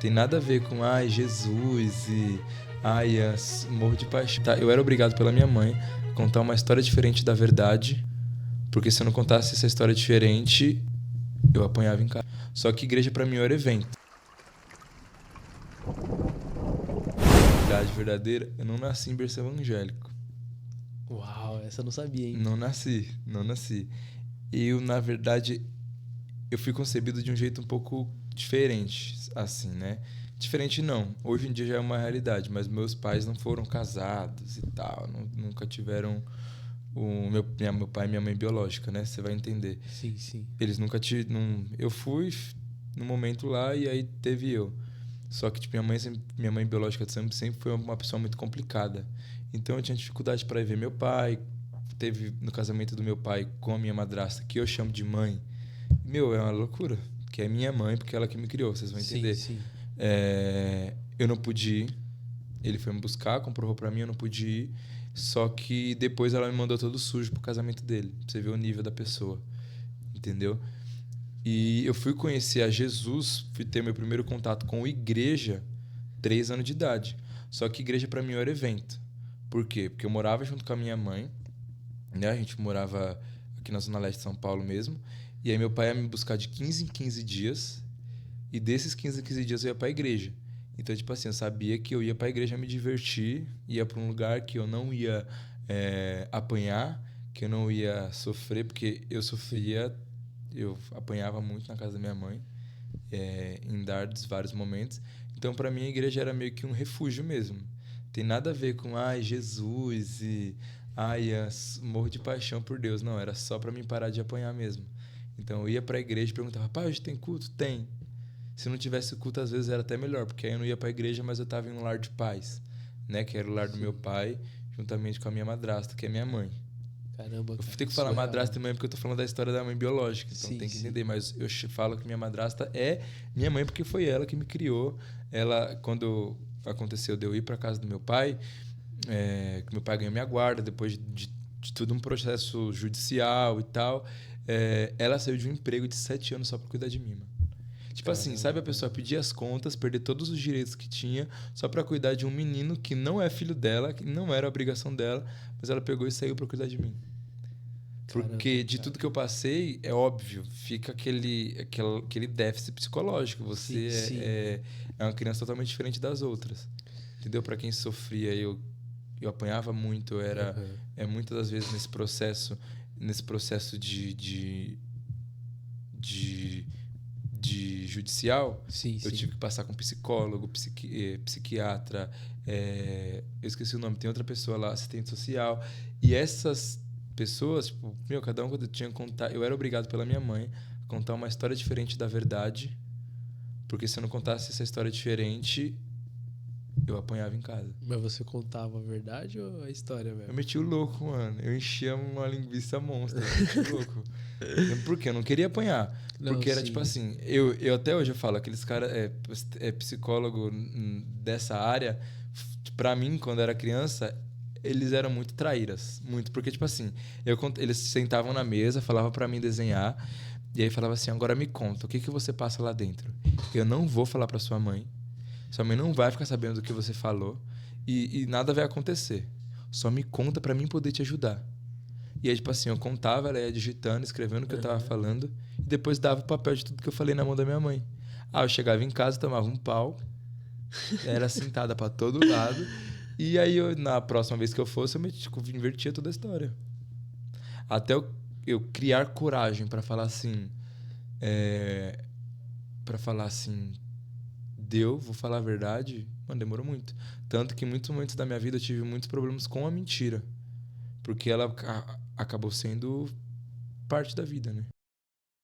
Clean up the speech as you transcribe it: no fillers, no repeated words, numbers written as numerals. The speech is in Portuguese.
Tem nada a ver com, ai, Jesus e, ai, morro de paixão. Tá, eu era obrigado pela minha mãe a contar uma história diferente da verdade, porque se eu não contasse essa história diferente, eu apanhava em casa. Só que igreja pra mim era evento. Verdade verdadeira, eu não nasci em berço evangélico. Uau, essa eu não sabia, hein? Não nasci. Eu, na verdade, eu fui concebido de um jeito um pouco diferente, assim, né? Diferente não, hoje em dia já é uma realidade, mas meus pais não foram casados e tal, nunca tiveram meu pai e minha mãe biológica, né? Você vai entender. Sim, sim. Eles nunca tiveram. Eu fui no momento lá e aí teve eu. Só que tipo, minha mãe biológica sempre foi uma pessoa muito complicada. Então eu tinha dificuldade para ver meu pai. Teve no casamento do meu pai com a minha madrasta, que eu chamo de mãe. Meu, é uma loucura. Que é minha mãe, porque ela que me criou, vocês vão entender. Sim, sim. Eu não pude ir. Ele foi me buscar, comprou roupa pra mim, eu não pude ir. Só que depois ela me mandou todo sujo pro casamento dele. Pra você ver o nível da pessoa. Entendeu? E eu fui conhecer a Jesus, fui ter meu primeiro contato com igreja 3 anos de idade. Só que igreja pra mim era evento. Por quê? Porque eu morava junto com a minha mãe, né? A gente morava aqui na Zona Leste de São Paulo mesmo. E aí meu pai ia me buscar de 15 em 15 dias. E desses 15 em 15 dias eu ia pra igreja. Então, tipo assim, eu sabia que eu ia pra igreja me divertir, ia pra um lugar que eu não ia apanhar, que eu não ia sofrer, porque eu sofria, eu apanhava muito na casa da minha mãe, em dardos, vários momentos. Então, pra mim, a igreja era meio que um refúgio mesmo. Tem nada a ver com, ai, Jesus e, ai, morro de paixão por Deus. Não, era só pra mim parar de apanhar mesmo. Então, eu ia pra igreja e perguntava, pai, hoje tem culto? Tem. Se não tivesse culto, às vezes era até melhor, porque aí eu não ia pra igreja, mas eu tava em um lar de paz, né? Que era o lar do meu pai, juntamente com a minha madrasta, que é minha mãe. Caramba, Eu cara. tenho que falar Surreal, madrasta né? e mãe porque eu tô falando da história da mãe biológica, então Sim, tem que sim. entender. Mas eu falo que minha madrasta é minha mãe porque foi ela que me criou. Ela, quando aconteceu de eu ir pra casa do meu pai, que meu pai ganhou minha guarda, depois de tudo um processo judicial e tal, ela saiu de um emprego de 7 anos só pra cuidar de mim, mano. Tipo assim, Caramba, sabe a cara. pessoa pedir as contas, perder todos os direitos que tinha, só pra cuidar de um menino que não é filho dela, que não era obrigação dela, mas ela pegou e saiu pra cuidar de mim. Porque Caramba, de tudo cara. que eu passei, é óbvio, fica aquele déficit psicológico. Sim, Você sim. é uma criança totalmente diferente das outras. Entendeu? Pra quem sofria, eu apanhava muito, eu era Aham. muitas das vezes nesse processo de, de judicial, Sim, eu sim. tive que passar com psicólogo, psiquiatra, eu esqueci o nome, tem outra pessoa lá, assistente social. E essas pessoas, tipo, meu, cada um quando eu tinha que contar, eu era obrigado pela minha mãe a contar uma história diferente da verdade, porque se eu não contasse essa história diferente, eu apanhava em casa. Mas você contava a verdade ou a história Eu mesmo? meti o louco, mano. Eu enchia uma linguiça monstra, eu meti o louco. Por quê? Eu não queria apanhar. Não, Porque era tipo sim. assim, eu até hoje eu falo, aqueles caras psicólogo dessa área, pra mim, quando eu era criança, eles eram muito traíras. Muito. Porque, tipo assim, eles sentavam na mesa, falavam pra mim desenhar, e aí falava assim, agora me conta, o que que você passa lá dentro? Eu não vou falar pra sua mãe não vai ficar sabendo do que você falou, e nada vai acontecer. Só me conta pra mim poder te ajudar. E aí, tipo assim, eu contava, ela ia digitando, escrevendo o que eu tava Aham. falando, e depois dava o papel de tudo que eu falei na mão da minha mãe. Ah, eu chegava em casa, tomava um pau, era sentada pra todo lado, e aí na próxima vez que eu fosse, tipo, invertia toda a história. Até eu criar coragem pra falar assim, para falar assim, vou falar a verdade, mano, demorou muito. Tanto que em muitos momentos da minha vida eu tive muitos problemas com a mentira, porque ela acabou sendo parte da vida, né?